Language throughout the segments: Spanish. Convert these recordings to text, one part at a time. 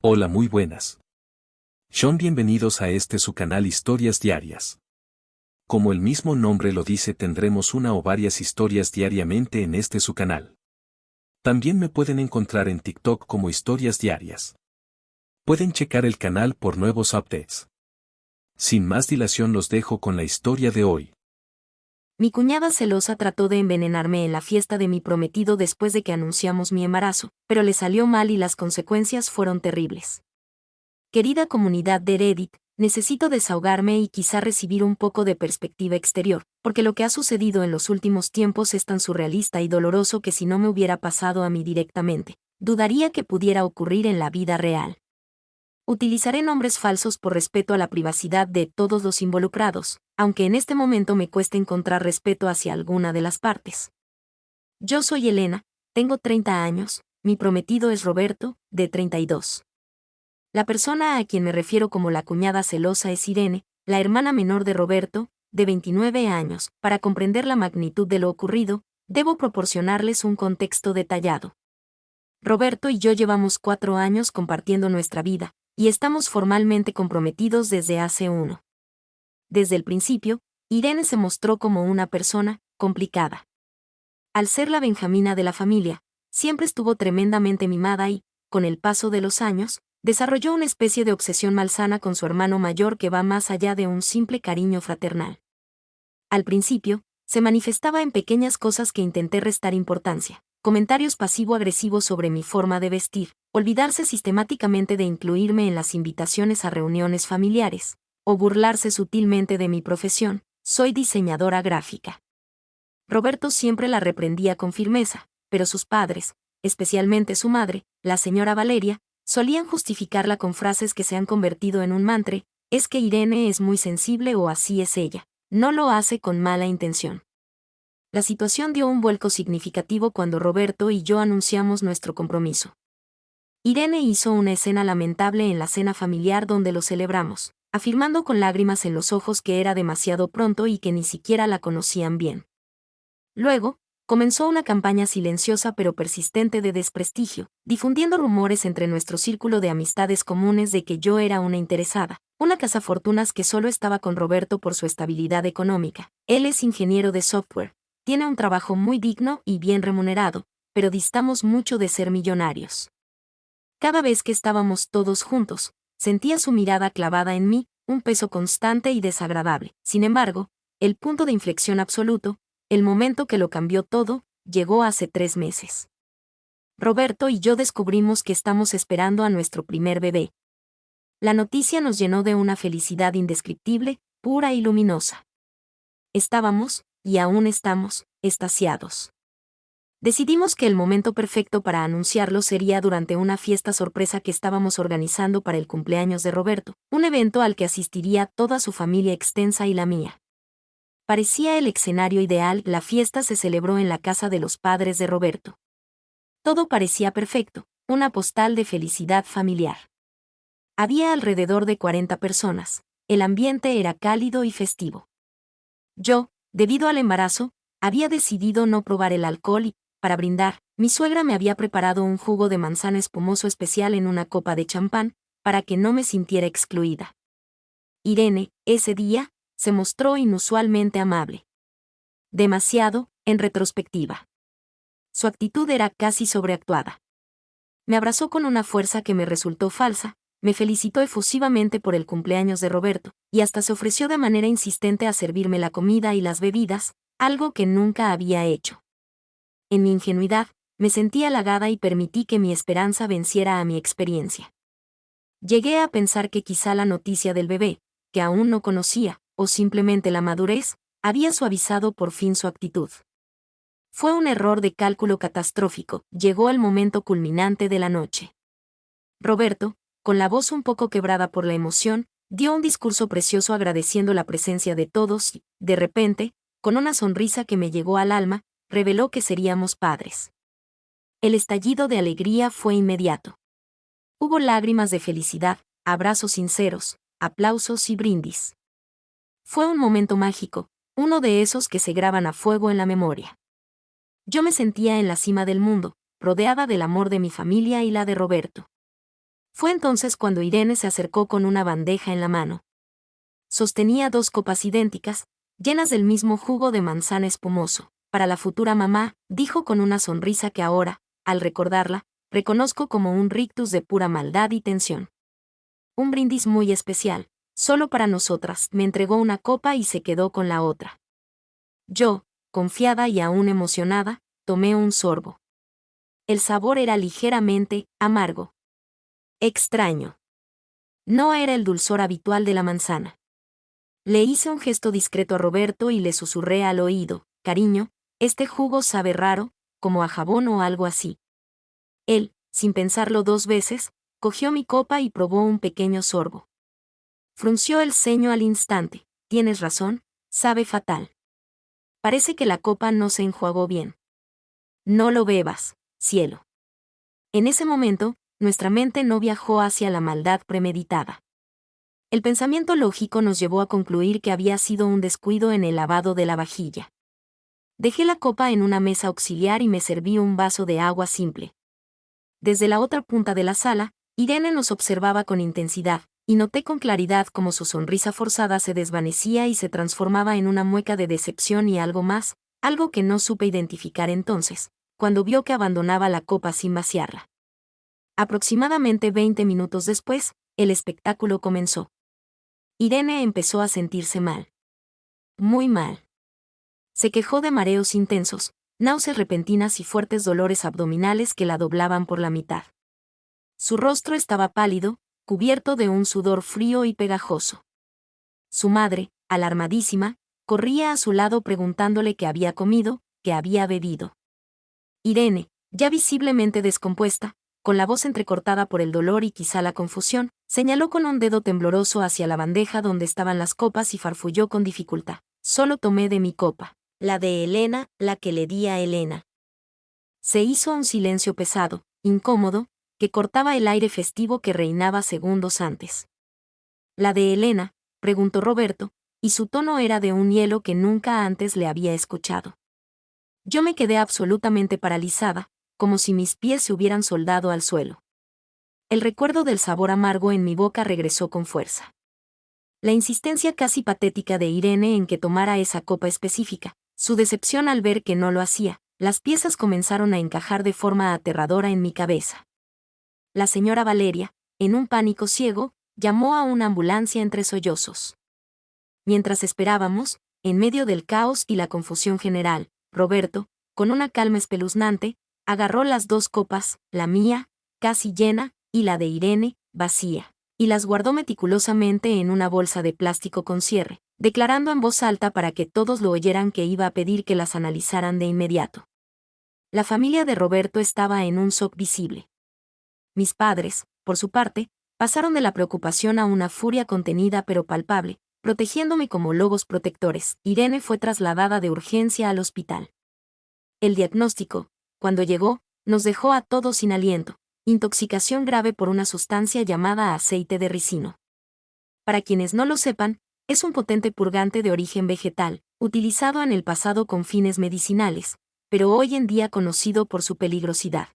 Hola, muy buenas. Sean, bienvenidos a su canal Historias Diarias. Como el mismo nombre lo dice, tendremos una o varias historias diariamente en su canal. También me pueden encontrar en TikTok como Historias Diarias. Pueden checar el canal por nuevos updates. Sin más dilación, los dejo con la historia de hoy. Mi cuñada celosa trató de envenenarme en la fiesta de mi prometido después de que anunciamos mi embarazo, pero le salió mal y las consecuencias fueron terribles. Querida comunidad de Reddit, necesito desahogarme y quizá recibir un poco de perspectiva exterior, porque lo que ha sucedido en los últimos tiempos es tan surrealista y doloroso que si no me hubiera pasado a mí directamente, dudaría que pudiera ocurrir en la vida real. Utilizaré nombres falsos por respeto a la privacidad de todos los involucrados, aunque en este momento me cuesta encontrar respeto hacia alguna de las partes. Yo soy Elena, tengo 30 años, mi prometido es Roberto, de 32. La persona a quien me refiero como la cuñada celosa es Irene, la hermana menor de Roberto, de 29 años. Para comprender la magnitud de lo ocurrido, debo proporcionarles un contexto detallado. Roberto y yo llevamos 4 años compartiendo nuestra vida, y estamos formalmente comprometidos desde hace uno. Desde el principio, Irene se mostró como una persona complicada. Al ser la benjamina de la familia, siempre estuvo tremendamente mimada y, con el paso de los años, desarrolló una especie de obsesión malsana con su hermano mayor que va más allá de un simple cariño fraternal. Al principio, se manifestaba en pequeñas cosas que intenté restar importancia. Comentarios pasivo-agresivos sobre mi forma de vestir, olvidarse sistemáticamente de incluirme en las invitaciones a reuniones familiares, o burlarse sutilmente de mi profesión. Soy diseñadora gráfica. Roberto siempre la reprendía con firmeza, pero sus padres, especialmente su madre, la señora Valeria, solían justificarla con frases que se han convertido en un mantra: es que Irene es muy sensible o así es ella, no lo hace con mala intención. La situación dio un vuelco significativo cuando Roberto y yo anunciamos nuestro compromiso. Irene hizo una escena lamentable en la cena familiar donde lo celebramos, afirmando con lágrimas en los ojos que era demasiado pronto y que ni siquiera la conocían bien. Luego, comenzó una campaña silenciosa pero persistente de desprestigio, difundiendo rumores entre nuestro círculo de amistades comunes de que yo era una interesada, una cazafortunas que solo estaba con Roberto por su estabilidad económica. Él es ingeniero de software, tiene un trabajo muy digno y bien remunerado, pero distamos mucho de ser millonarios. Cada vez que estábamos todos juntos, sentía su mirada clavada en mí, un peso constante y desagradable. Sin embargo, el punto de inflexión absoluto, el momento que lo cambió todo, llegó hace 3 meses. Roberto y yo descubrimos que estamos esperando a nuestro primer bebé. La noticia nos llenó de una felicidad indescriptible, pura y luminosa. Estábamos, y aún estamos, extasiados. Decidimos que el momento perfecto para anunciarlo sería durante una fiesta sorpresa que estábamos organizando para el cumpleaños de Roberto, un evento al que asistiría toda su familia extensa y la mía. Parecía el escenario ideal. La fiesta se celebró en la casa de los padres de Roberto. Todo parecía perfecto, una postal de felicidad familiar. Había alrededor de 40 personas, el ambiente era cálido y festivo. Yo, debido al embarazo, había decidido no probar el alcohol y, para brindar, mi suegra me había preparado un jugo de manzana espumoso especial en una copa de champán, para que no me sintiera excluida. Irene, ese día, se mostró inusualmente amable. Demasiado, en retrospectiva. Su actitud era casi sobreactuada. Me abrazó con una fuerza que me resultó falsa, me felicitó efusivamente por el cumpleaños de Roberto, y hasta se ofreció de manera insistente a servirme la comida y las bebidas, algo que nunca había hecho. En mi ingenuidad, me sentí halagada y permití que mi esperanza venciera a mi experiencia. Llegué a pensar que quizá la noticia del bebé, que aún no conocía, o simplemente la madurez, había suavizado por fin su actitud. Fue un error de cálculo catastrófico. Llegó el momento culminante de la noche. Roberto, con la voz un poco quebrada por la emoción, dio un discurso precioso agradeciendo la presencia de todos y, de repente, con una sonrisa que me llegó al alma, reveló que seríamos padres. El estallido de alegría fue inmediato. Hubo lágrimas de felicidad, abrazos sinceros, aplausos y brindis. Fue un momento mágico, uno de esos que se graban a fuego en la memoria. Yo me sentía en la cima del mundo, rodeada del amor de mi familia y la de Roberto. Fue entonces cuando Irene se acercó con una bandeja en la mano. Sostenía 2 copas idénticas, llenas del mismo jugo de manzana espumoso. Para la futura mamá, dijo con una sonrisa que ahora, al recordarla, reconozco como un rictus de pura maldad y tensión. Un brindis muy especial, solo para nosotras. Me entregó una copa y se quedó con la otra. Yo, confiada y aún emocionada, tomé un sorbo. El sabor era ligeramente amargo. Extraño. No era el dulzor habitual de la manzana. Le hice un gesto discreto a Roberto y le susurré al oído: cariño, este jugo sabe raro, como a jabón o algo así. Él, sin pensarlo 2 veces, cogió mi copa y probó un pequeño sorbo. Frunció el ceño al instante. Tienes razón, sabe fatal. Parece que la copa no se enjuagó bien. No lo bebas, cielo. En ese momento, nuestra mente no viajó hacia la maldad premeditada. El pensamiento lógico nos llevó a concluir que había sido un descuido en el lavado de la vajilla. Dejé la copa en una mesa auxiliar y me serví un vaso de agua simple. Desde la otra punta de la sala, Irene nos observaba con intensidad, y noté con claridad cómo su sonrisa forzada se desvanecía y se transformaba en una mueca de decepción y algo más, algo que no supe identificar entonces, cuando vio que abandonaba la copa sin vaciarla. Aproximadamente 20 minutos después, el espectáculo comenzó. Irene empezó a sentirse mal. Muy mal. Se quejó de mareos intensos, náuseas repentinas y fuertes dolores abdominales que la doblaban por la mitad. Su rostro estaba pálido, cubierto de un sudor frío y pegajoso. Su madre, alarmadísima, corría a su lado preguntándole qué había comido, qué había bebido. Irene, ya visiblemente descompuesta, con la voz entrecortada por el dolor y quizá la confusión, señaló con un dedo tembloroso hacia la bandeja donde estaban las copas y farfulló con dificultad. Solo tomé de mi copa, la de Elena, la que le di a Elena. Se hizo un silencio pesado, incómodo, que cortaba el aire festivo que reinaba segundos antes. ¿La de Elena?, preguntó Roberto, y su tono era de un hielo que nunca antes le había escuchado. Yo me quedé absolutamente paralizada, como si mis pies se hubieran soldado al suelo. El recuerdo del sabor amargo en mi boca regresó con fuerza. La insistencia casi patética de Irene en que tomara esa copa específica, su decepción al ver que no lo hacía, las piezas comenzaron a encajar de forma aterradora en mi cabeza. La señora Valeria, en un pánico ciego, llamó a una ambulancia entre sollozos. Mientras esperábamos, en medio del caos y la confusión general, Roberto, con una calma espeluznante, agarró las 2 copas, la mía, casi llena, y la de Irene, vacía, y las guardó meticulosamente en una bolsa de plástico con cierre, declarando en voz alta para que todos lo oyeran que iba a pedir que las analizaran de inmediato. La familia de Roberto estaba en un shock visible. Mis padres, por su parte, pasaron de la preocupación a una furia contenida pero palpable, protegiéndome como lobos protectores. Irene fue trasladada de urgencia al hospital. El diagnóstico, cuando llegó, nos dejó a todos sin aliento: intoxicación grave por una sustancia llamada aceite de ricino. Para quienes no lo sepan, es un potente purgante de origen vegetal, utilizado en el pasado con fines medicinales, pero hoy en día conocido por su peligrosidad.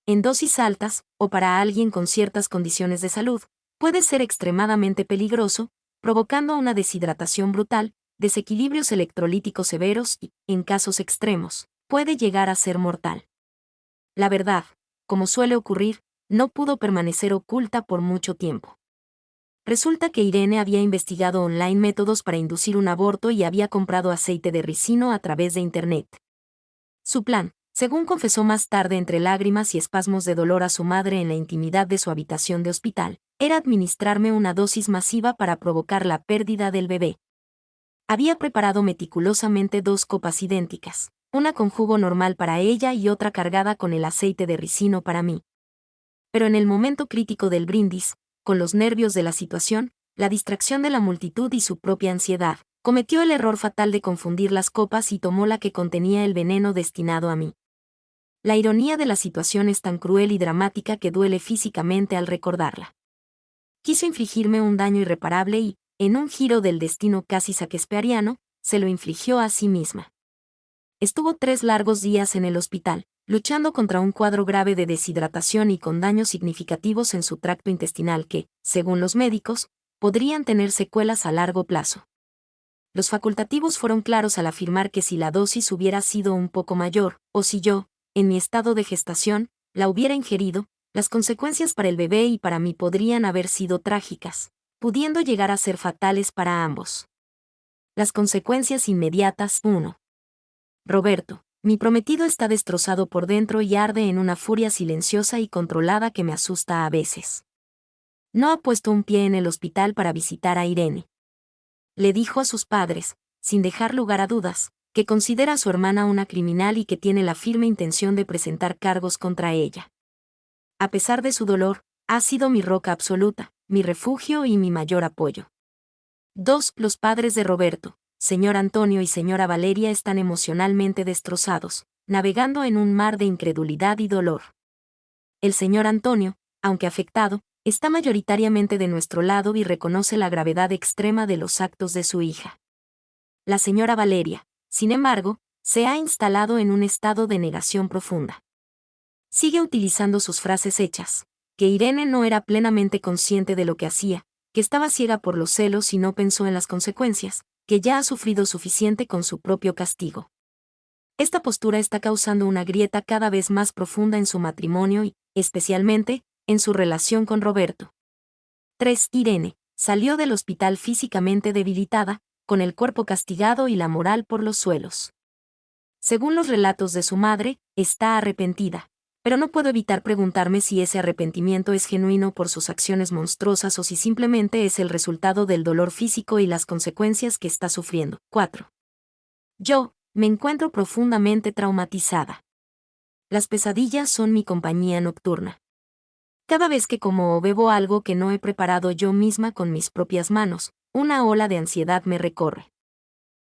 En dosis altas, o para alguien con ciertas condiciones de salud, puede ser extremadamente peligroso, provocando una deshidratación brutal, desequilibrios electrolíticos severos y, en casos extremos, puede llegar a ser mortal. La verdad, como suele ocurrir, no pudo permanecer oculta por mucho tiempo. Resulta que Irene había investigado online métodos para inducir un aborto y había comprado aceite de ricino a través de Internet. Su plan, según confesó más tarde entre lágrimas y espasmos de dolor a su madre en la intimidad de su habitación de hospital, era administrarme una dosis masiva para provocar la pérdida del bebé. Había preparado meticulosamente 2 copas idénticas, una con jugo normal para ella y otra cargada con el aceite de ricino para mí. Pero en el momento crítico del brindis, con los nervios de la situación, la distracción de la multitud y su propia ansiedad, cometió el error fatal de confundir las copas y tomó la que contenía el veneno destinado a mí. La ironía de la situación es tan cruel y dramática que duele físicamente al recordarla. Quiso infligirme un daño irreparable y, en un giro del destino casi shakespeariano, se lo infligió a sí misma. Estuvo 3 largos días en el hospital, luchando contra un cuadro grave de deshidratación y con daños significativos en su tracto intestinal que, según los médicos, podrían tener secuelas a largo plazo. Los facultativos fueron claros al afirmar que si la dosis hubiera sido un poco mayor, o si yo, en mi estado de gestación, la hubiera ingerido, las consecuencias para el bebé y para mí podrían haber sido trágicas, pudiendo llegar a ser fatales para ambos. Las consecuencias inmediatas. 1. Roberto, mi prometido está destrozado por dentro y arde en una furia silenciosa y controlada que me asusta a veces. No ha puesto un pie en el hospital para visitar a Irene. Le dijo a sus padres, sin dejar lugar a dudas, que considera a su hermana una criminal y que tiene la firme intención de presentar cargos contra ella. A pesar de su dolor, ha sido mi roca absoluta, mi refugio y mi mayor apoyo. 2. Los padres de Roberto, señor Antonio y señora Valeria, están emocionalmente destrozados, navegando en un mar de incredulidad y dolor. El señor Antonio, aunque afectado, está mayoritariamente de nuestro lado y reconoce la gravedad extrema de los actos de su hija. La señora Valeria, sin embargo, se ha instalado en un estado de negación profunda. Sigue utilizando sus frases hechas, que Irene no era plenamente consciente de lo que hacía, que estaba ciega por los celos y no pensó en las consecuencias, que ya ha sufrido suficiente con su propio castigo. Esta postura está causando una grieta cada vez más profunda en su matrimonio y, especialmente, en su relación con Roberto. 3. Irene salió del hospital físicamente debilitada, con el cuerpo castigado y la moral por los suelos. Según los relatos de su madre, está arrepentida, pero no puedo evitar preguntarme si ese arrepentimiento es genuino por sus acciones monstruosas o si simplemente es el resultado del dolor físico y las consecuencias que está sufriendo. 4. Yo me encuentro profundamente traumatizada. Las pesadillas son mi compañía nocturna. Cada vez que como o bebo algo que no he preparado yo misma con mis propias manos, una ola de ansiedad me recorre.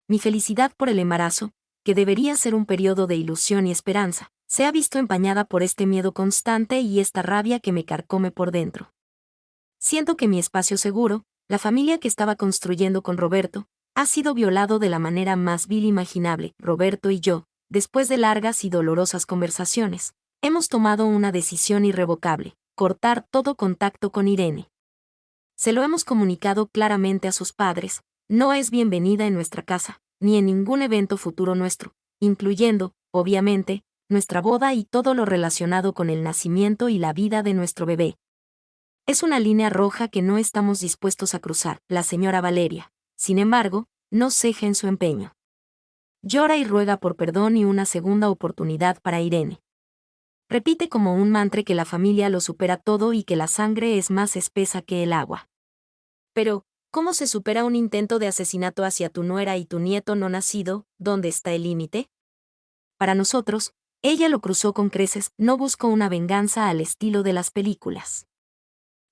Mi felicidad por el embarazo, que debería ser un periodo de ilusión y esperanza, se ha visto empañada por este miedo constante y esta rabia que me carcome por dentro. Siento que mi espacio seguro, la familia que estaba construyendo con Roberto, ha sido violado de la manera más vil imaginable. Roberto y yo, después de largas y dolorosas conversaciones, hemos tomado una decisión irrevocable: cortar todo contacto con Irene. Se lo hemos comunicado claramente a sus padres: no es bienvenida en nuestra casa, ni en ningún evento futuro nuestro, incluyendo, obviamente, nuestra boda y todo lo relacionado con el nacimiento y la vida de nuestro bebé. Es una línea roja que no estamos dispuestos a cruzar. La señora Valeria, sin embargo, no ceja en su empeño. Llora y ruega por perdón y una segunda oportunidad para Irene. Repite como un mantra que la familia lo supera todo y que la sangre es más espesa que el agua. Pero, ¿cómo se supera un intento de asesinato hacia tu nuera y tu nieto no nacido? ¿Dónde está el límite? Para nosotros, ella lo cruzó con creces, no buscó una venganza al estilo de las películas.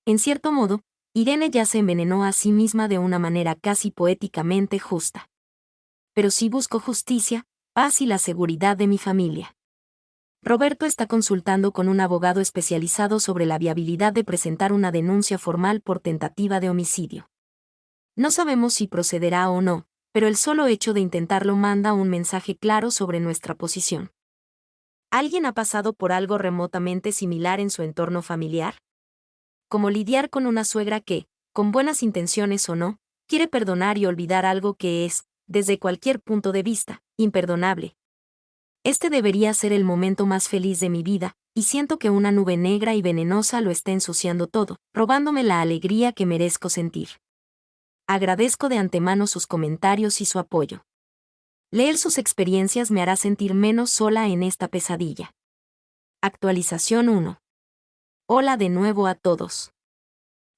En cierto modo, Irene ya se envenenó a sí misma de una manera casi poéticamente justa. Pero sí busco justicia, paz y la seguridad de mi familia. Roberto está consultando con un abogado especializado sobre la viabilidad de presentar una denuncia formal por tentativa de homicidio. No sabemos si procederá o no, pero el solo hecho de intentarlo manda un mensaje claro sobre nuestra posición. ¿Alguien ha pasado por algo remotamente similar en su entorno familiar? Como lidiar con una suegra que, con buenas intenciones o no, quiere perdonar y olvidar algo que es, desde cualquier punto de vista, imperdonable. Este debería ser el momento más feliz de mi vida, y siento que una nube negra y venenosa lo está ensuciando todo, robándome la alegría que merezco sentir. Agradezco de antemano sus comentarios y su apoyo. Leer sus experiencias me hará sentir menos sola en esta pesadilla. Actualización 1. Hola de nuevo a todos.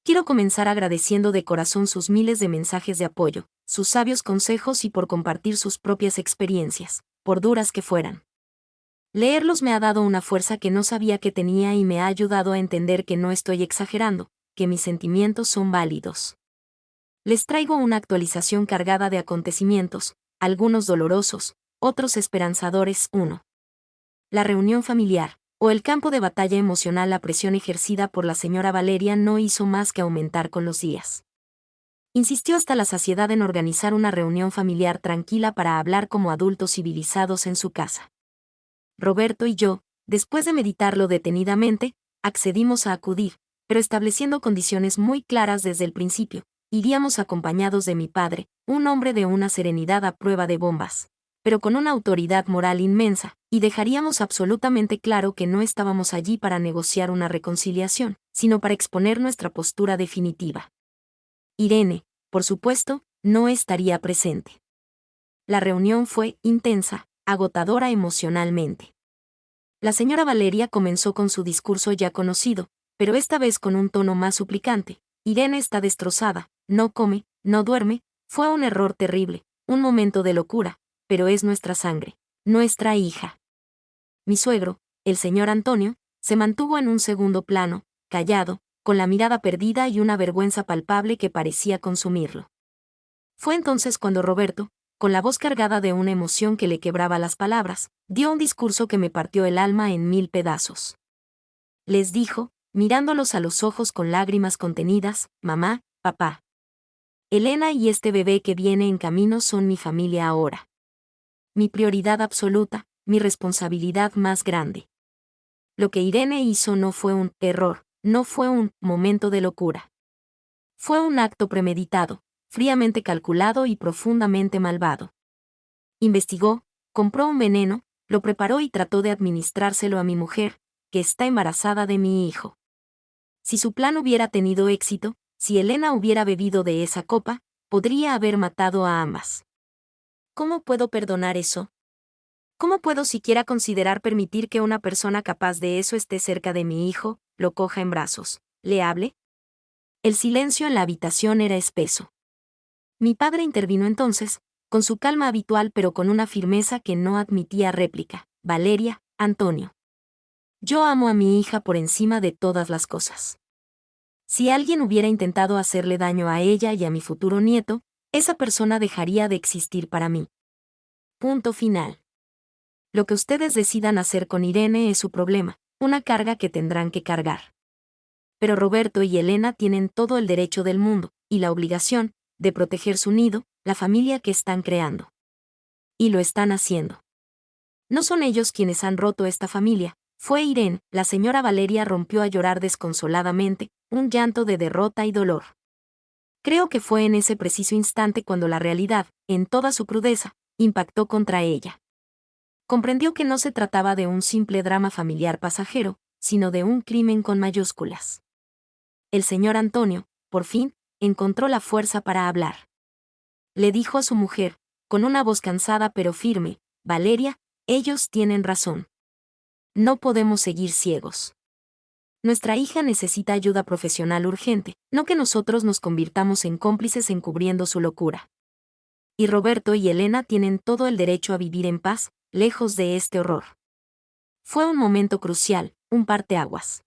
Quiero comenzar agradeciendo de corazón sus miles de mensajes de apoyo, sus sabios consejos y por compartir sus propias experiencias, por duras que fueran. Leerlos me ha dado una fuerza que no sabía que tenía y me ha ayudado a entender que no estoy exagerando, que mis sentimientos son válidos. Les traigo una actualización cargada de acontecimientos, algunos dolorosos, otros esperanzadores. 1. La reunión familiar, o el campo de batalla emocional. La presión ejercida por la señora Valeria no hizo más que aumentar con los días. Insistió hasta la saciedad en organizar una reunión familiar tranquila para hablar como adultos civilizados en su casa. Roberto y yo, Después de meditarlo detenidamente, accedimos a acudir, pero estableciendo condiciones muy claras desde el principio. Iríamos acompañados de mi padre, un hombre de una serenidad a prueba de bombas, pero con una autoridad moral inmensa, y dejaríamos absolutamente claro que no estábamos allí para negociar una reconciliación, sino para exponer nuestra postura definitiva. Irene, por supuesto, no estaría presente. La reunión fue intensa, agotadora emocionalmente. La señora Valeria comenzó con su discurso ya conocido, pero esta vez con un tono más suplicante. Irene está destrozada, no come, no duerme, fue un error terrible, un momento de locura, pero es nuestra sangre, nuestra hija. Mi suegro, el señor Antonio, se mantuvo en un segundo plano, callado, con la mirada perdida y una vergüenza palpable que parecía consumirlo. Fue entonces cuando Roberto, con la voz cargada de una emoción que le quebraba las palabras, dio un discurso que me partió el alma en 1000 pedazos. Les dijo, mirándolos a los ojos con lágrimas contenidas: mamá, papá. Elena y este bebé que viene en camino son mi familia ahora. Mi prioridad absoluta, mi responsabilidad más grande. Lo que Irene hizo no fue un error, no fue un momento de locura. Fue un acto premeditado, fríamente calculado y profundamente malvado. Investigó, compró un veneno, lo preparó y trató de administrárselo a mi mujer, que está embarazada de mi hijo. Si su plan hubiera tenido éxito, si Elena hubiera bebido de esa copa, podría haber matado a ambas. ¿Cómo puedo perdonar eso? ¿Cómo puedo siquiera considerar permitir que una persona capaz de eso esté cerca de mi hijo, lo coja en brazos, le hable? El silencio en la habitación era espeso. Mi padre intervino entonces, con su calma habitual pero con una firmeza que no admitía réplica. Valeria, Antonio. Yo amo a mi hija por encima de todas las cosas. Si alguien hubiera intentado hacerle daño a ella y a mi futuro nieto, esa persona dejaría de existir para mí. Punto final. Lo que ustedes decidan hacer con Irene es su problema, una carga que tendrán que cargar. Pero Roberto y Elena tienen todo el derecho del mundo, y la obligación, de proteger su nido, la familia que están creando. Y lo están haciendo. No son ellos quienes han roto esta familia, fue Irene. La señora Valeria rompió a llorar desconsoladamente, un llanto de derrota y dolor. Creo que fue en ese preciso instante cuando la realidad, en toda su crudeza, impactó contra ella. Comprendió que no se trataba de un simple drama familiar pasajero, sino de un crimen con mayúsculas. El señor Antonio, por fin, encontró la fuerza para hablar. Le dijo a su mujer, con una voz cansada pero firme: Valeria, ellos tienen razón. No podemos seguir ciegos. Nuestra hija necesita ayuda profesional urgente, no que nosotros nos convirtamos en cómplices encubriendo su locura. Y Roberto y Elena tienen todo el derecho a vivir en paz, lejos de este horror. Fue un momento crucial, un parteaguas.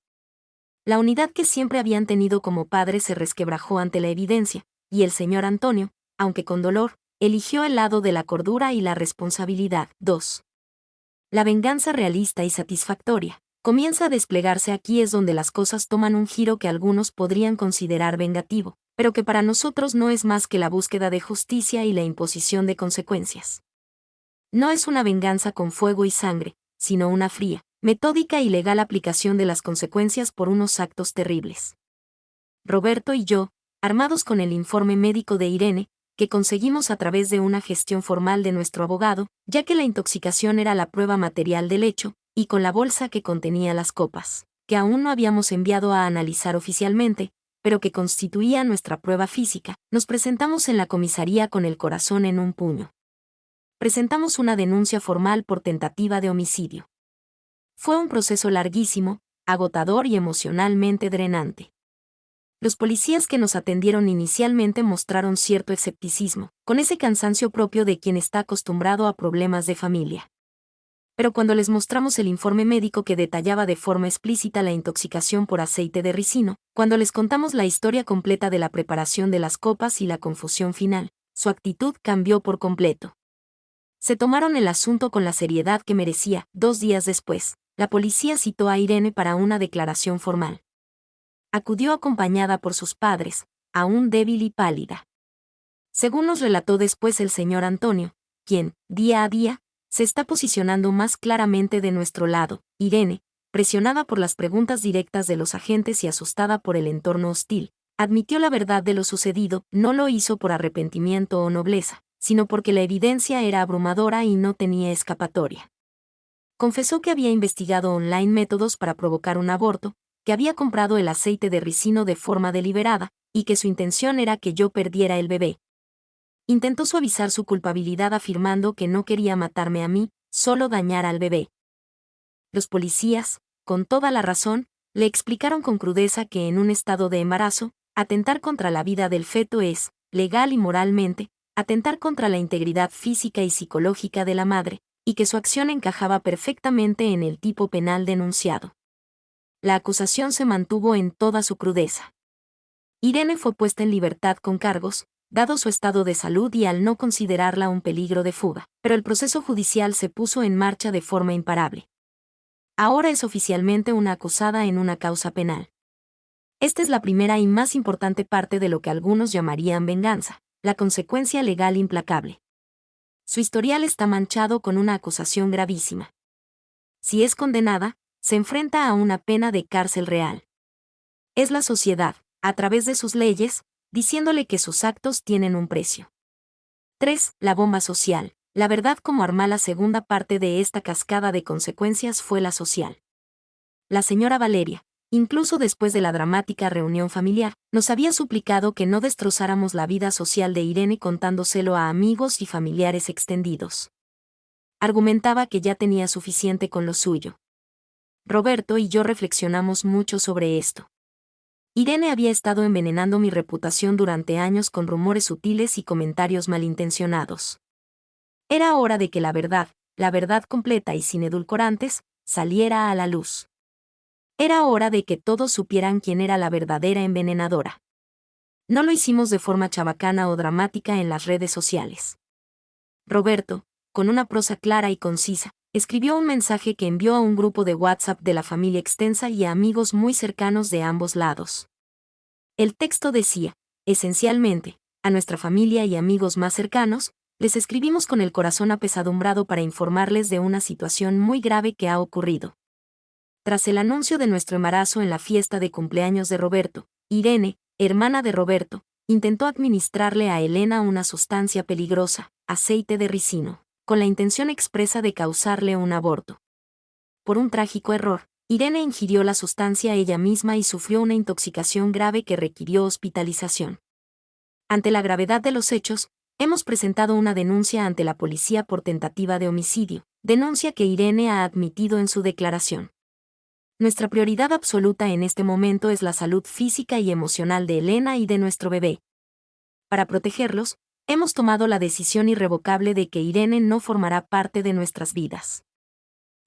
La unidad que siempre habían tenido como padres se resquebrajó ante la evidencia, y el señor Antonio, aunque con dolor, eligió el lado de la cordura y la responsabilidad. 2. La venganza realista y satisfactoria comienza a desplegarse. Aquí es donde las cosas toman un giro que algunos podrían considerar vengativo, pero que para nosotros no es más que la búsqueda de justicia y la imposición de consecuencias. No es una venganza con fuego y sangre, sino una fría, metódica y legal aplicación de las consecuencias por unos actos terribles. Roberto y yo, armados con el informe médico de Irene, que conseguimos a través de una gestión formal de nuestro abogado, ya que la intoxicación era la prueba material del hecho, y con la bolsa que contenía las copas, que aún no habíamos enviado a analizar oficialmente, pero que constituía nuestra prueba física, nos presentamos en la comisaría con el corazón en un puño. Presentamos una denuncia formal por tentativa de homicidio. Fue un proceso larguísimo, agotador y emocionalmente drenante. Los policías que nos atendieron inicialmente mostraron cierto escepticismo, con ese cansancio propio de quien está acostumbrado a problemas de familia. Pero cuando les mostramos el informe médico que detallaba de forma explícita la intoxicación por aceite de ricino, cuando les contamos la historia completa de la preparación de las copas y la confusión final, su actitud cambió por completo. Se tomaron el asunto con la seriedad que merecía. 2 días después, la policía citó a Irene para una declaración formal. Acudió acompañada por sus padres, aún débil y pálida. Según nos relató después el señor Antonio, quien, día a día, se está posicionando más claramente de nuestro lado. Irene, presionada por las preguntas directas de los agentes y asustada por el entorno hostil, admitió la verdad de lo sucedido. No lo hizo por arrepentimiento o nobleza, sino porque la evidencia era abrumadora y no tenía escapatoria. Confesó que había investigado online métodos para provocar un aborto, que había comprado el aceite de ricino de forma deliberada, y que su intención era que yo perdiera el bebé. Intentó suavizar su culpabilidad afirmando que no quería matarme a mí, solo dañar al bebé. Los policías, con toda la razón, le explicaron con crudeza que en un estado de embarazo, atentar contra la vida del feto es, legal y moralmente, atentar contra la integridad física y psicológica de la madre, y que su acción encajaba perfectamente en el tipo penal denunciado. La acusación se mantuvo en toda su crudeza. Irene fue puesta en libertad con cargos, dado su estado de salud y al no considerarla un peligro de fuga, pero el proceso judicial se puso en marcha de forma imparable. Ahora es oficialmente una acusada en una causa penal. Esta es la primera y más importante parte de lo que algunos llamarían venganza, la consecuencia legal implacable. Su historial está manchado con una acusación gravísima. Si es condenada, se enfrenta a una pena de cárcel real. Es la sociedad, a través de sus leyes, diciéndole que sus actos tienen un precio. 3. La bomba social. La verdad como arma. La segunda parte de esta cascada de consecuencias fue la social. La señora Valeria, incluso después de la dramática reunión familiar, nos había suplicado que no destrozáramos la vida social de Irene contándoselo a amigos y familiares extendidos. Argumentaba que ya tenía suficiente con lo suyo. Roberto y yo reflexionamos mucho sobre esto. Irene había estado envenenando mi reputación durante años con rumores sutiles y comentarios malintencionados. Era hora de que la verdad completa y sin edulcorantes, saliera a la luz. Era hora de que todos supieran quién era la verdadera envenenadora. No lo hicimos de forma chabacana o dramática en las redes sociales. Roberto, con una prosa clara y concisa, escribió un mensaje que envió a un grupo de WhatsApp de la familia extensa y a amigos muy cercanos de ambos lados. El texto decía, esencialmente, a nuestra familia y amigos más cercanos, les escribimos con el corazón apesadumbrado para informarles de una situación muy grave que ha ocurrido. Tras el anuncio de nuestro embarazo en la fiesta de cumpleaños de Roberto, Irene, hermana de Roberto, intentó administrarle a Elena una sustancia peligrosa, aceite de ricino, con la intención expresa de causarle un aborto. Por un trágico error, Irene ingirió la sustancia ella misma y sufrió una intoxicación grave que requirió hospitalización. Ante la gravedad de los hechos, hemos presentado una denuncia ante la policía por tentativa de homicidio, denuncia que Irene ha admitido en su declaración. Nuestra prioridad absoluta en este momento es la salud física y emocional de Elena y de nuestro bebé. Para protegerlos, hemos tomado la decisión irrevocable de que Irene no formará parte de nuestras vidas.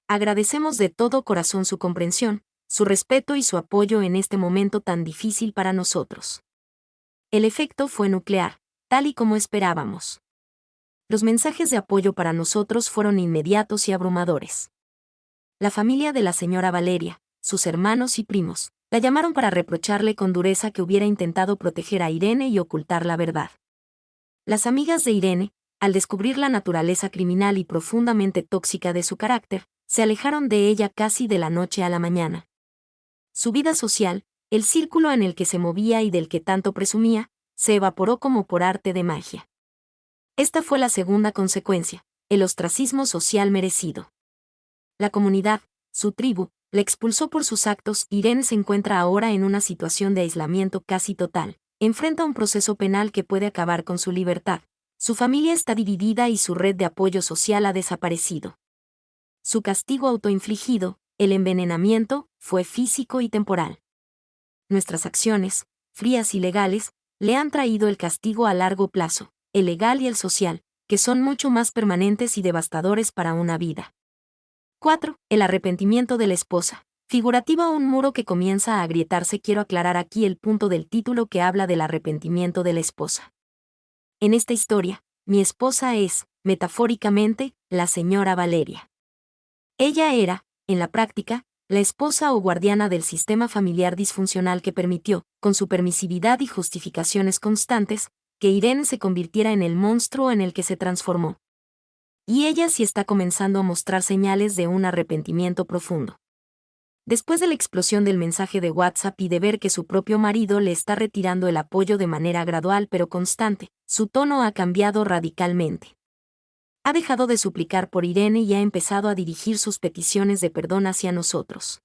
Agradecemos de todo corazón su comprensión, su respeto y su apoyo en este momento tan difícil para nosotros. El efecto fue nuclear, tal y como esperábamos. Los mensajes de apoyo para nosotros fueron inmediatos y abrumadores. La familia de la señora Valeria, sus hermanos y primos, la llamaron para reprocharle con dureza que hubiera intentado proteger a Irene y ocultar la verdad. Las amigas de Irene, al descubrir la naturaleza criminal y profundamente tóxica de su carácter, se alejaron de ella casi de la noche a la mañana. Su vida social, el círculo en el que se movía y del que tanto presumía, se evaporó como por arte de magia. Esta fue la segunda consecuencia, el ostracismo social merecido. La comunidad, su tribu, la expulsó por sus actos. Irene se encuentra ahora en una situación de aislamiento casi total, enfrenta un proceso penal que puede acabar con su libertad. Su familia está dividida y su red de apoyo social ha desaparecido. Su castigo autoinfligido, el envenenamiento, fue físico y temporal. Nuestras acciones, frías y legales, le han traído el castigo a largo plazo, el legal y el social, que son mucho más permanentes y devastadores para una vida. 4. El arrepentimiento de la esposa. Figurativa un muro que comienza a agrietarse. Quiero aclarar aquí el punto del título que habla del arrepentimiento de la esposa. En esta historia, mi esposa es, metafóricamente, la señora Valeria. Ella era, en la práctica, la esposa o guardiana del sistema familiar disfuncional que permitió, con su permisividad y justificaciones constantes, que Irene se convirtiera en el monstruo en el que se transformó. Y ella sí está comenzando a mostrar señales de un arrepentimiento profundo. Después de la explosión del mensaje de WhatsApp y de ver que su propio marido le está retirando el apoyo de manera gradual pero constante, su tono ha cambiado radicalmente. Ha dejado de suplicar por Irene y ha empezado a dirigir sus peticiones de perdón hacia nosotros.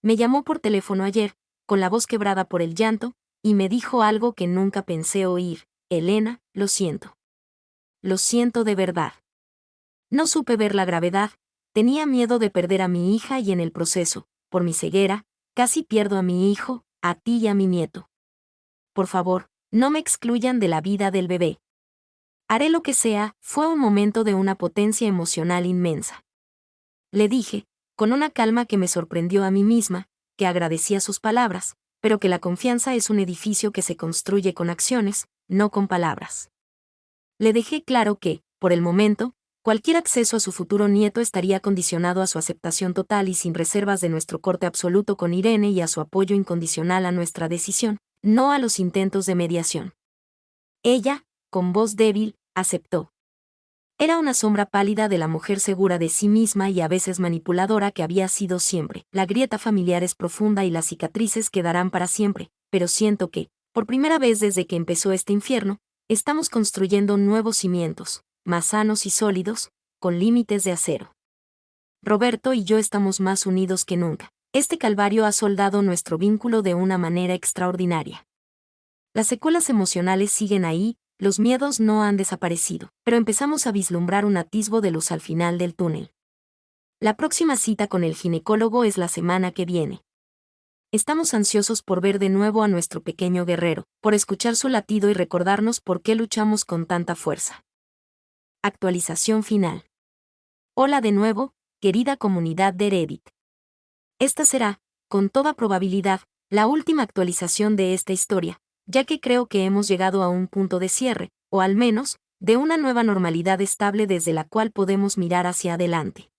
Me llamó por teléfono ayer, con la voz quebrada por el llanto, y me dijo algo que nunca pensé oír: Elena, lo siento. Lo siento de verdad. No supe ver la gravedad, tenía miedo de perder a mi hija y en el proceso, por mi ceguera, casi pierdo a mi hijo, a ti y a mi nieto. Por favor, no me excluyan de la vida del bebé. Haré lo que sea. Fue un momento de una potencia emocional inmensa. Le dije, con una calma que me sorprendió a mí misma, que agradecía sus palabras, pero que la confianza es un edificio que se construye con acciones, no con palabras. Le dejé claro que, por el momento, cualquier acceso a su futuro nieto estaría condicionado a su aceptación total y sin reservas de nuestro corte absoluto con Irene y a su apoyo incondicional a nuestra decisión, no a los intentos de mediación. Ella, con voz débil, aceptó. Era una sombra pálida de la mujer segura de sí misma y a veces manipuladora que había sido siempre. La grieta familiar es profunda y las cicatrices quedarán para siempre, pero siento que, por primera vez desde que empezó este infierno, estamos construyendo nuevos cimientos, más sanos y sólidos, con límites de acero. Roberto y yo estamos más unidos que nunca. Este calvario ha soldado nuestro vínculo de una manera extraordinaria. Las secuelas emocionales siguen ahí, los miedos no han desaparecido, pero empezamos a vislumbrar un atisbo de luz al final del túnel. La próxima cita con el ginecólogo es la semana que viene. Estamos ansiosos por ver de nuevo a nuestro pequeño guerrero, por escuchar su latido y recordarnos por qué luchamos con tanta fuerza. Actualización final. Hola de nuevo, querida comunidad de Reddit. Esta será, con toda probabilidad, la última actualización de esta historia, ya que creo que hemos llegado a un punto de cierre, o al menos, de una nueva normalidad estable desde la cual podemos mirar hacia adelante.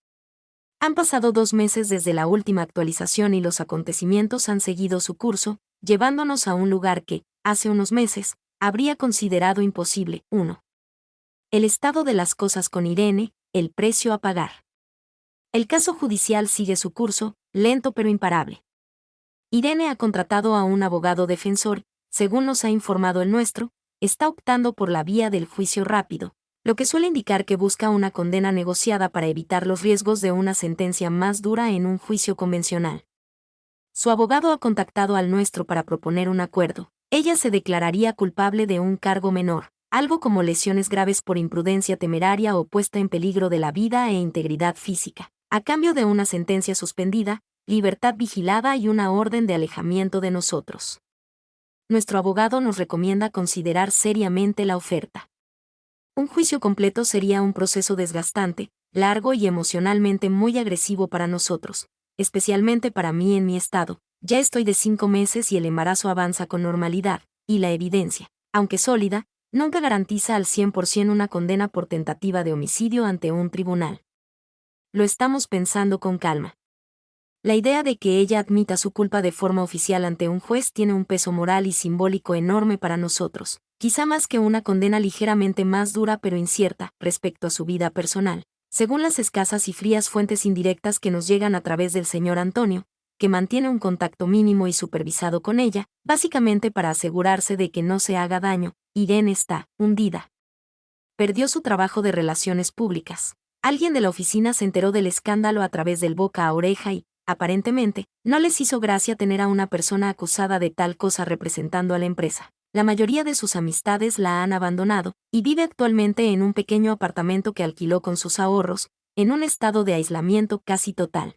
Han pasado 2 meses desde la última actualización y los acontecimientos han seguido su curso, llevándonos a un lugar que, hace unos meses, habría considerado imposible. 1. El estado de las cosas con Irene, el precio a pagar. El caso judicial sigue su curso, lento pero imparable. Irene ha contratado a un abogado defensor, según nos ha informado el nuestro, está optando por la vía del juicio rápido, lo que suele indicar que busca una condena negociada para evitar los riesgos de una sentencia más dura en un juicio convencional. Su abogado ha contactado al nuestro para proponer un acuerdo. Ella se declararía culpable de un cargo menor, algo como lesiones graves por imprudencia temeraria o puesta en peligro de la vida e integridad física, a cambio de una sentencia suspendida, libertad vigilada y una orden de alejamiento de nosotros. Nuestro abogado nos recomienda considerar seriamente la oferta. Un juicio completo sería un proceso desgastante, largo y emocionalmente muy agresivo para nosotros, especialmente para mí en mi estado. Ya estoy de 5 meses y el embarazo avanza con normalidad, y la evidencia, aunque sólida, nunca garantiza al 100% una condena por tentativa de homicidio ante un tribunal. Lo estamos pensando con calma. La idea de que ella admita su culpa de forma oficial ante un juez tiene un peso moral y simbólico enorme para nosotros, quizá más que una condena ligeramente más dura pero incierta respecto a su vida personal, según las escasas y frías fuentes indirectas que nos llegan a través del señor Antonio, que mantiene un contacto mínimo y supervisado con ella, básicamente para asegurarse de que no se haga daño. Irene está hundida. Perdió su trabajo de relaciones públicas. Alguien de la oficina se enteró del escándalo a través del boca a oreja y, aparentemente, no les hizo gracia tener a una persona acusada de tal cosa representando a la empresa. La mayoría de sus amistades la han abandonado, y vive actualmente en un pequeño apartamento que alquiló con sus ahorros, en un estado de aislamiento casi total.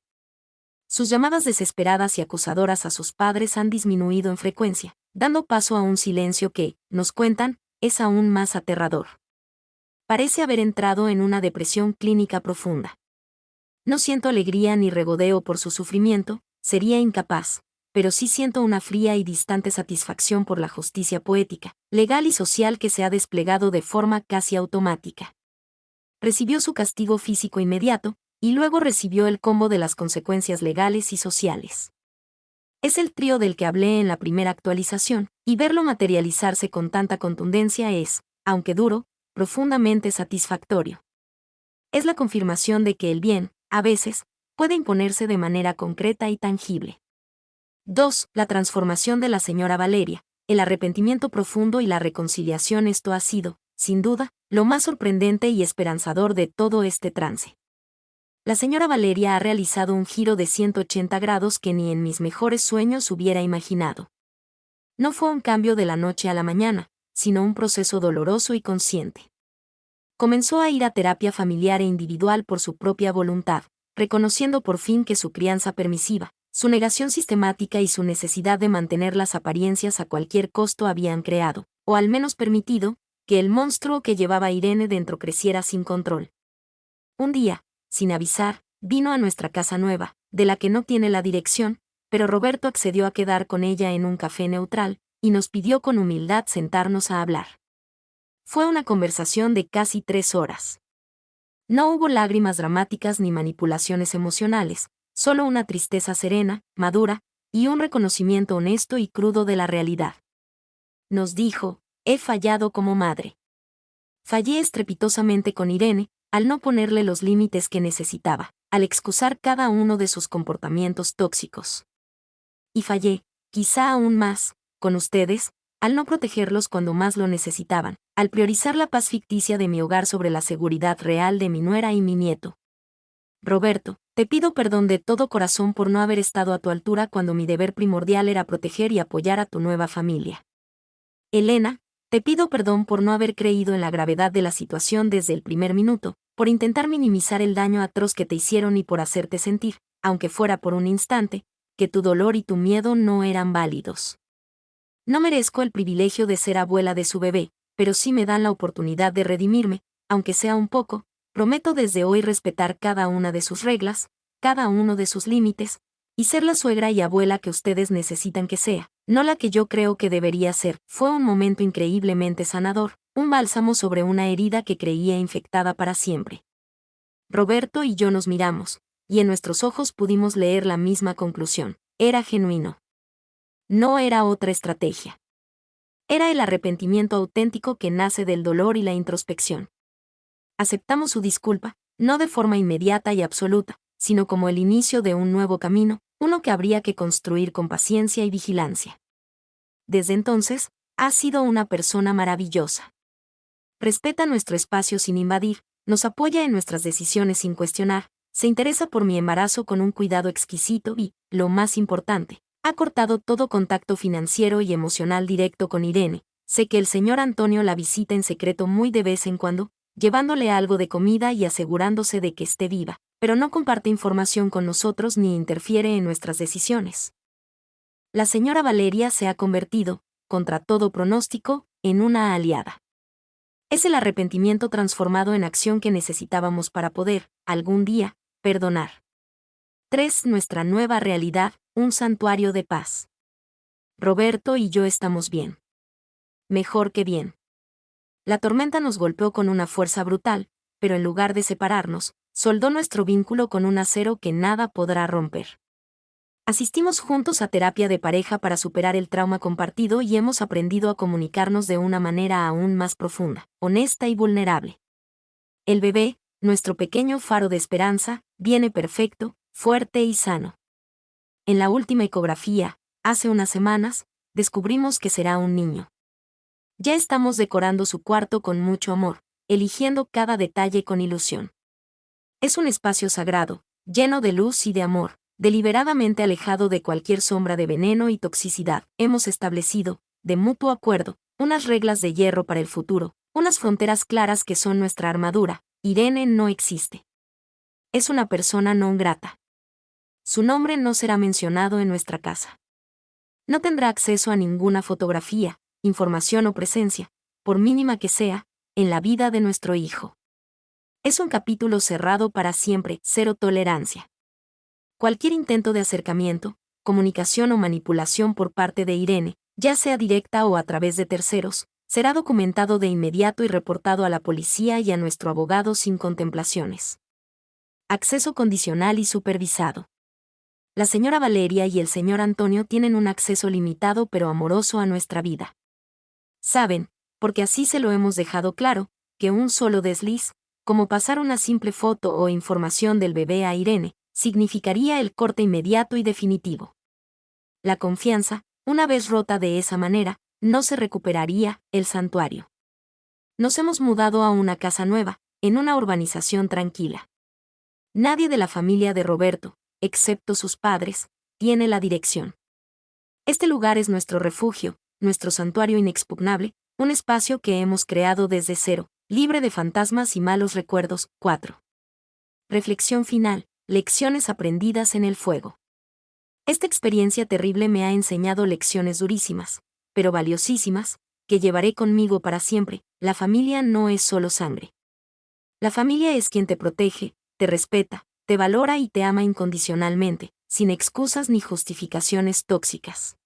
Sus llamadas desesperadas y acusadoras a sus padres han disminuido en frecuencia, dando paso a un silencio que, nos cuentan, es aún más aterrador. Parece haber entrado en una depresión clínica profunda. No siento alegría ni regodeo por su sufrimiento, sería incapaz, pero sí siento una fría y distante satisfacción por la justicia poética, legal y social que se ha desplegado de forma casi automática. Recibió su castigo físico inmediato, y luego recibió el combo de las consecuencias legales y sociales. Es el trío del que hablé en la primera actualización, y verlo materializarse con tanta contundencia es, aunque duro, profundamente satisfactorio. Es la confirmación de que el bien, a veces, puede imponerse de manera concreta y tangible. 2. La transformación de la señora Valeria, el arrepentimiento profundo y la reconciliación. Esto ha sido, sin duda, lo más sorprendente y esperanzador de todo este trance. La señora Valeria ha realizado un giro de 180 grados que ni en mis mejores sueños hubiera imaginado. No fue un cambio de la noche a la mañana, sino un proceso doloroso y consciente. Comenzó a ir a terapia familiar e individual por su propia voluntad, reconociendo por fin que su crianza permisiva, su negación sistemática y su necesidad de mantener las apariencias a cualquier costo habían creado, o al menos permitido, que el monstruo que llevaba Irene dentro creciera sin control. Un día, sin avisar, vino a nuestra casa nueva, de la que no tiene la dirección, pero Roberto accedió a quedar con ella en un café neutral, y nos pidió con humildad sentarnos a hablar. Fue una conversación de casi 3 horas. No hubo lágrimas dramáticas ni manipulaciones emocionales, solo una tristeza serena, madura, y un reconocimiento honesto y crudo de la realidad. Nos dijo: he fallado como madre. Fallé estrepitosamente con Irene, al no ponerle los límites que necesitaba, al excusar cada uno de sus comportamientos tóxicos. Y fallé, quizá aún más, con ustedes, al no protegerlos cuando más lo necesitaban, al priorizar la paz ficticia de mi hogar sobre la seguridad real de mi nuera y mi nieto. Roberto, te pido perdón de todo corazón por no haber estado a tu altura cuando mi deber primordial era proteger y apoyar a tu nueva familia. Elena, te pido perdón por no haber creído en la gravedad de la situación desde el primer minuto, por intentar minimizar el daño atroz que te hicieron y por hacerte sentir, aunque fuera por un instante, que tu dolor y tu miedo no eran válidos. No merezco el privilegio de ser abuela de su bebé, pero sí me dan la oportunidad de redimirme, aunque sea un poco. Prometo desde hoy respetar cada una de sus reglas, cada uno de sus límites, y ser la suegra y abuela que ustedes necesitan que sea, no la que yo creo que debería ser. Fue un momento increíblemente sanador, un bálsamo sobre una herida que creía infectada para siempre. Roberto y yo nos miramos, y en nuestros ojos pudimos leer la misma conclusión: era genuino. No era otra estrategia. Era el arrepentimiento auténtico que nace del dolor y la introspección. Aceptamos su disculpa, no de forma inmediata y absoluta, sino como el inicio de un nuevo camino, uno que habría que construir con paciencia y vigilancia. Desde entonces, ha sido una persona maravillosa. Respeta nuestro espacio sin invadir, nos apoya en nuestras decisiones sin cuestionar, se interesa por mi embarazo con un cuidado exquisito y, lo más importante, ha cortado todo contacto financiero y emocional directo con Irene. Sé que el señor Antonio la visita en secreto muy de vez en cuando, llevándole algo de comida y asegurándose de que esté viva, pero no comparte información con nosotros ni interfiere en nuestras decisiones. La señora Valeria se ha convertido, contra todo pronóstico, en una aliada. Es el arrepentimiento transformado en acción que necesitábamos para poder, algún día, perdonar. 3. Nuestra nueva realidad, un santuario de paz. Roberto y yo estamos bien. Mejor que bien. La tormenta nos golpeó con una fuerza brutal, pero en lugar de separarnos, soldó nuestro vínculo con un acero que nada podrá romper. Asistimos juntos a terapia de pareja para superar el trauma compartido y hemos aprendido a comunicarnos de una manera aún más profunda, honesta y vulnerable. El bebé, nuestro pequeño faro de esperanza, viene perfecto, fuerte y sano. En la última ecografía, hace unas semanas, descubrimos que será un niño. Ya estamos decorando su cuarto con mucho amor, eligiendo cada detalle con ilusión. Es un espacio sagrado, lleno de luz y de amor, deliberadamente alejado de cualquier sombra de veneno y toxicidad. Hemos establecido, de mutuo acuerdo, unas reglas de hierro para el futuro, unas fronteras claras que son nuestra armadura. Irene no existe. Es una persona non grata. Su nombre no será mencionado en nuestra casa. No tendrá acceso a ninguna fotografía, información o presencia, por mínima que sea, en la vida de nuestro hijo. Es un capítulo cerrado para siempre, cero tolerancia. Cualquier intento de acercamiento, comunicación o manipulación por parte de Irene, ya sea directa o a través de terceros, será documentado de inmediato y reportado a la policía y a nuestro abogado sin contemplaciones. Acceso condicional y supervisado. La señora Valeria y el señor Antonio tienen un acceso limitado pero amoroso a nuestra vida. Saben, porque así se lo hemos dejado claro, que un solo desliz, como pasar una simple foto o información del bebé a Irene, significaría el corte inmediato y definitivo. La confianza, una vez rota de esa manera, no se recuperaría. El santuario. Nos hemos mudado a una casa nueva, en una urbanización tranquila. Nadie de la familia de Roberto, excepto sus padres, tiene la dirección. Este lugar es nuestro refugio, nuestro santuario inexpugnable, un espacio que hemos creado desde cero, libre de fantasmas y malos recuerdos. 4. Reflexión final. Lecciones aprendidas en el fuego. Esta experiencia terrible me ha enseñado lecciones durísimas, pero valiosísimas, que llevaré conmigo para siempre. La familia no es solo sangre. La familia es quien te protege, te respeta, te valora y te ama incondicionalmente, sin excusas ni justificaciones tóxicas.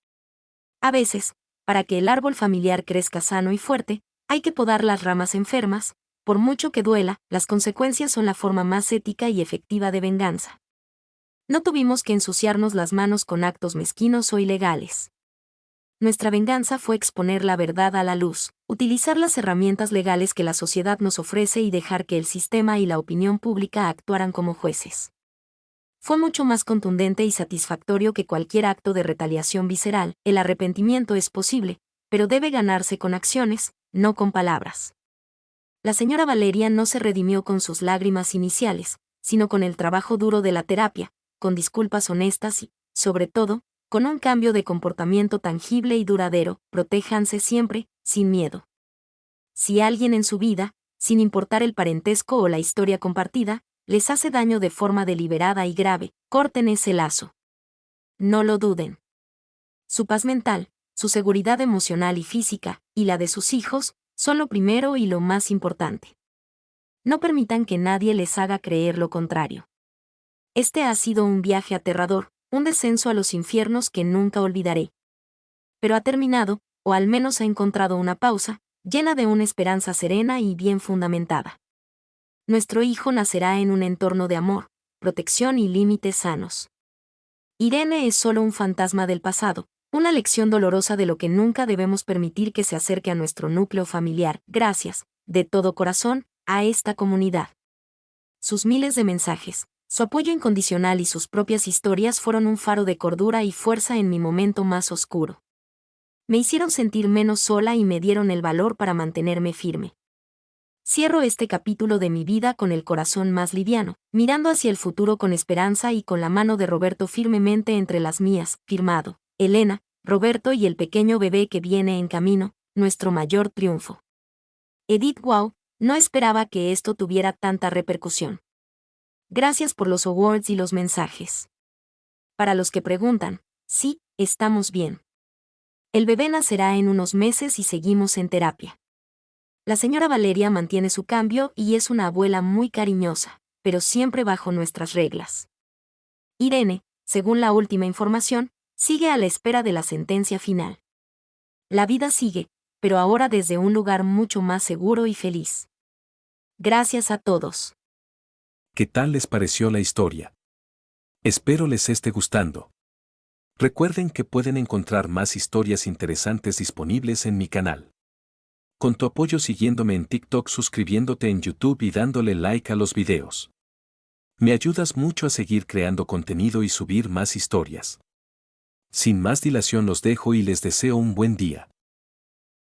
A veces, para que el árbol familiar crezca sano y fuerte, hay que podar las ramas enfermas. Por mucho que duela, las consecuencias son la forma más ética y efectiva de venganza. No tuvimos que ensuciarnos las manos con actos mezquinos o ilegales. Nuestra venganza fue exponer la verdad a la luz, utilizar las herramientas legales que la sociedad nos ofrece y dejar que el sistema y la opinión pública actuaran como jueces. Fue mucho más contundente y satisfactorio que cualquier acto de retaliación visceral. El arrepentimiento es posible, pero debe ganarse con acciones, no con palabras. La señora Valeria no se redimió con sus lágrimas iniciales, sino con el trabajo duro de la terapia, con disculpas honestas y, sobre todo, con un cambio de comportamiento tangible y duradero. Protéjanse siempre, sin miedo. Si alguien en su vida, sin importar el parentesco o la historia compartida, les hace daño de forma deliberada y grave, corten ese lazo. No lo duden. Su paz mental, su seguridad emocional y física, y la de sus hijos, son lo primero y lo más importante. No permitan que nadie les haga creer lo contrario. Este ha sido un viaje aterrador, un descenso a los infiernos que nunca olvidaré. Pero ha terminado, o al menos ha encontrado una pausa, llena de una esperanza serena y bien fundamentada. Nuestro hijo nacerá en un entorno de amor, protección y límites sanos. Irene es solo un fantasma del pasado, una lección dolorosa de lo que nunca debemos permitir que se acerque a nuestro núcleo familiar. Gracias, de todo corazón, a esta comunidad. Sus miles de mensajes, su apoyo incondicional y sus propias historias fueron un faro de cordura y fuerza en mi momento más oscuro. Me hicieron sentir menos sola y me dieron el valor para mantenerme firme. Cierro este capítulo de mi vida con el corazón más liviano, mirando hacia el futuro con esperanza y con la mano de Roberto firmemente entre las mías. Firmado, Elena, Roberto y el pequeño bebé que viene en camino, nuestro mayor triunfo. Edith. Wow, no esperaba que esto tuviera tanta repercusión. Gracias por los awards y los mensajes. Para los que preguntan, sí, estamos bien. El bebé nacerá en unos meses y seguimos en terapia. La señora Valeria mantiene su cambio y es una abuela muy cariñosa, pero siempre bajo nuestras reglas. Irene, según la última información, sigue a la espera de la sentencia final. La vida sigue, pero ahora desde un lugar mucho más seguro y feliz. Gracias a todos. ¿Qué tal les pareció la historia? Espero les esté gustando. Recuerden que pueden encontrar más historias interesantes disponibles en mi canal. Con tu apoyo siguiéndome en TikTok, suscribiéndote en YouTube y dándole like a los videos. Me ayudas mucho a seguir creando contenido y subir más historias. Sin más dilación los dejo y les deseo un buen día.